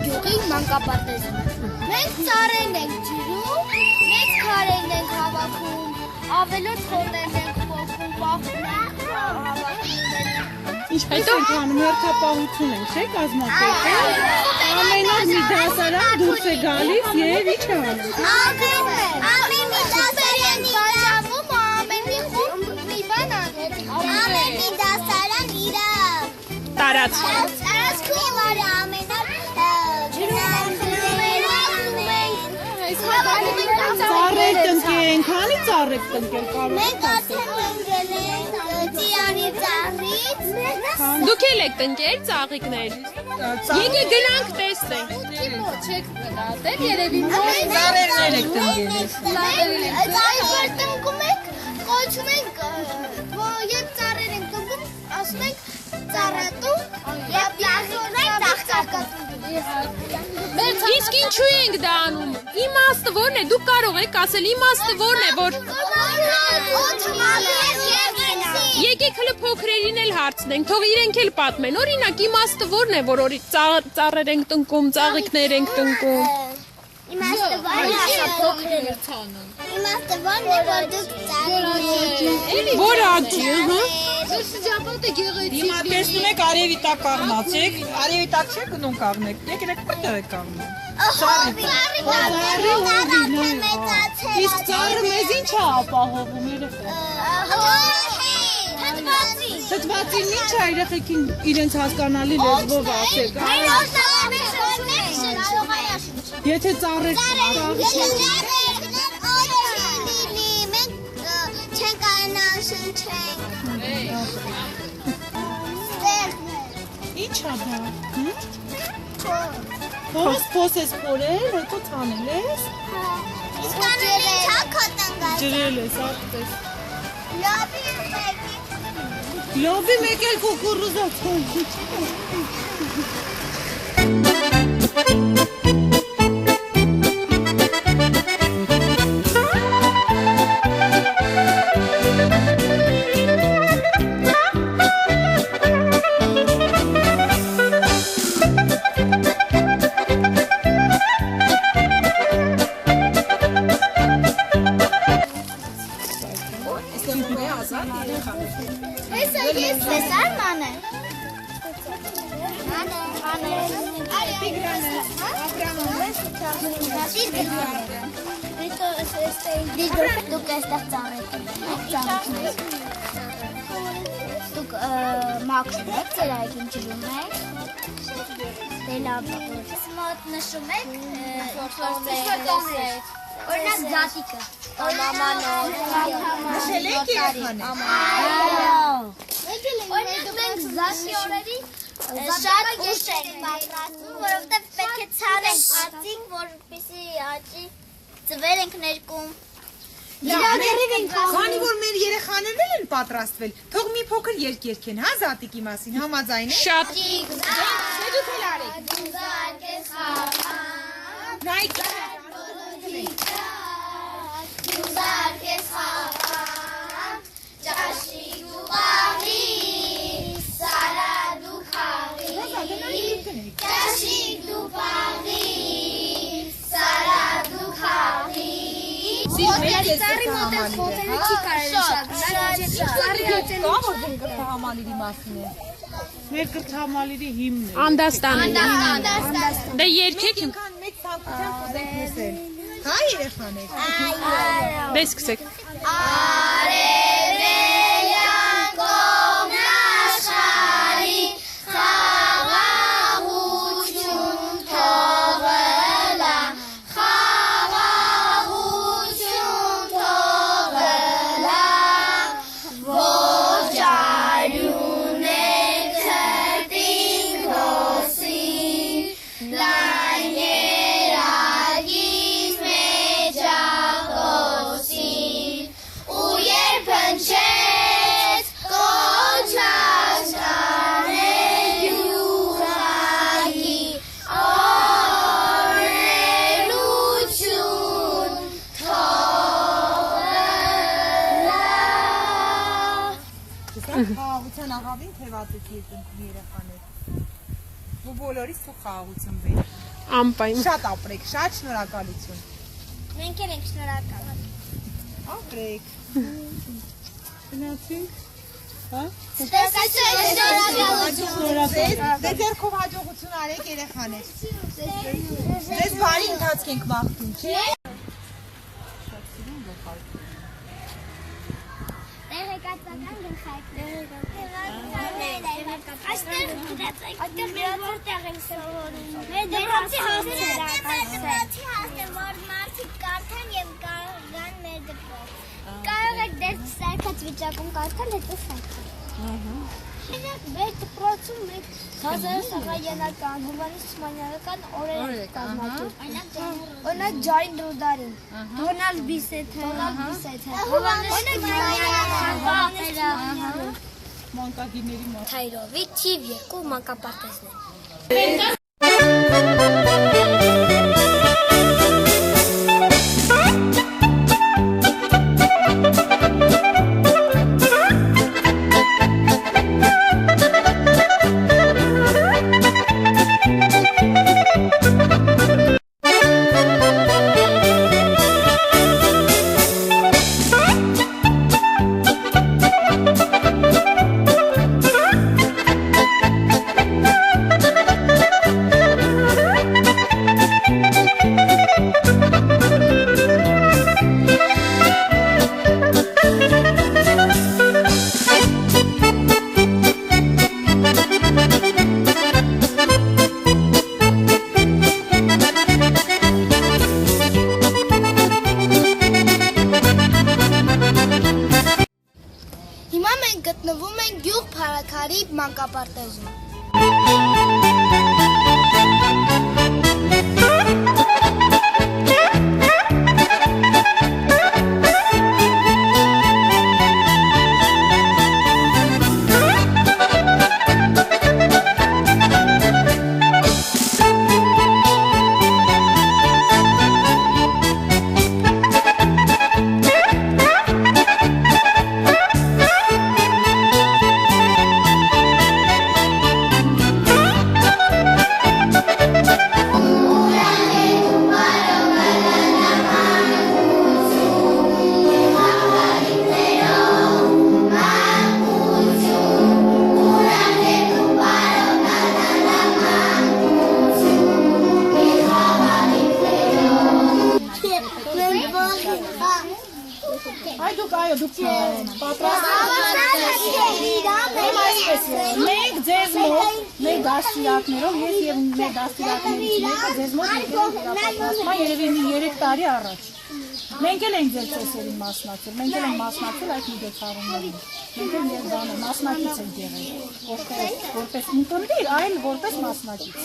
գյուղի մանկապարտեզում։ Մենք ծառերն ենք ջրում, մեծ քարերն ենք հավաքում, ավելորդ խոտերն ենք փոխում, բախում ենք Ինչպես ենք անում, հերթապահություն ենք, չէ՞ կազմակերպել։ Ամեն օր մի դասարան դուրս է գալիս եւ ի՞նչ է անում։ Ամեն մի դասարան բաժանում, ամեն մի խումբ մի բան անում։ Ամեն մի դասարան իր տարածքում վարը ամեն օր Ծառեր տնկենք, քանի ծառեր տնկել կարող Մենք ասել տնկել ենք ծիրանի ծառից Դուք էլ եք տնկել ծաղիկներ։ Եկեք գնանք տեսնենք։ Չեք գնացել երևի Ծառերներ եք տնկել։ Ծառեր տնկում ենք, կոչում ենք երբ ծառեր ենք տնկում, ասում ենք ծառատու եւ ծաղիկներ ծաղկատու Իսկ ինչու ենք դա անում։ Իմաստը ո՞րն է։ Դուք կարող եք ասել իմաստը ո՞րն է, որ Եկեք հələ փոքրերին էլ հարցնենք, թող իրենք էլ պատմեն։ Օրինակ իմաստը ո՞րն է, որ ծառեր ենք տնկում, ծաղիկներ ենք տնկում։ Իմաստը ո՞րն է, որ դուք ծառեր Որ աճի, հա։ Հիմա տեսնում եք արևի տակ կաղնած եք, արևի տակ չեք գնում կաղնեք, եկել եք պրտեղ եք կաղնում։ Իսկ ծառը մեզ ինչ է ապահովում Թթվածին ինչ է երեխեքին իրենց հասկանալի լեզվով ասեք։ Եթե ծառեր Ինչ է դա։ Փոս ես փորել, հետո թանել ես։ Ջրել ես, ատպես։ Լոբի մեկ էլ կուկուռուզա թոն։ Դուք այստեղ ծառեր Դուք մաքրում եք, ձեր այգին ջրում եք Դե լավ Մոտ նշում եք Օրինակ ձատիկը Նշել եք երեխաներ։ Օրինակ մենք զաշի օրերի շատ ուշ ենք պատրաստում, որովհետև պետք է ցանենք ածին, որպեսզի աճի ծվեր ենք ներկում Քանի որ մեր երեխաներն են պատրաստվել, թող մի փոքր երկ երգեն, հա Զատիկի մասին, համաձայն եք։ Շատ Դուք էլ արեք։ Նայեք։ Ծառի մոտ է խոտերը չի կարելի կրթահամալիրի մասին է։ Մեր կրթահամալիրի հիմն է։ Անդաստան։ Դե երկեք իմ։ Մեծ ցանկությամբ կուզենք լսել։ Հա երեխաներ։ Դե սկսեք։ Արևելյան կողմն աշխարհի խաղաղություն թողնա խաղաղություն թողնա ոչ արյուններ քրտինք դոսին լայն երագից մեջ ակոսին ու երբ հնչեց կոչած կանելյուղակի օրելություն թողնա Խաղաղության աղավին թևածեցի եք երեխաներ։ Ու բոլորիս թող խաղաղություն բերի։ Անպայման։ Շատ ապրեք, շատ շնորհակալություն։ Մենք էլ ենք շնորհակալ։ Ապրեք։ Գնացինք։ Հա? Դե ձերքով հաջողություն արեք երեխաներ։ Ձեզ բարի ընթացք ենք մաղթում, չէ՞։ Տեղեկատվական գլխարկներ։ Այստեղ որտեղ ենք սովորում։ Մեր դպրոցի հասցեն, որ մարդիկ կարդան եւ գան մեր դպրոց։ Կարող եք դեր սարքած վիճակում կարդալ, հետո սարքել։ Մեր դպրոցում մենք Ղազարե Սաղայանական, Հովհաննես Թումանյանական օրեր կազմակերպում։ Օրինակ Ջարին Դրուդարին, Դոնալդ Բիսեթը, Հովհաննես Թումանյանը, Մանկագիրների մաս։ Թայրովի թիվ 2 մանկապարտեզներ։ Հիմա մենք գտնվում ենք գյուղ Փարաքարի մանկապարտեզում։ Այո, դուք մենք ձեզ մոտ, մեր դաստիարակներով, ես եւ մեր դաստիարակներից մեկը ձեզ մոտ եկել երևի 3 տարի առաջ։ Մենք էլ ենք ձեր ծեսերին մասնակցել, մենք էլ ենք մասնակցել այդ միջոցառումներին։ Մենք էլ երբանը մասնակից ենք եղել, որպես ընկերներ, այլ որպես մասնակից։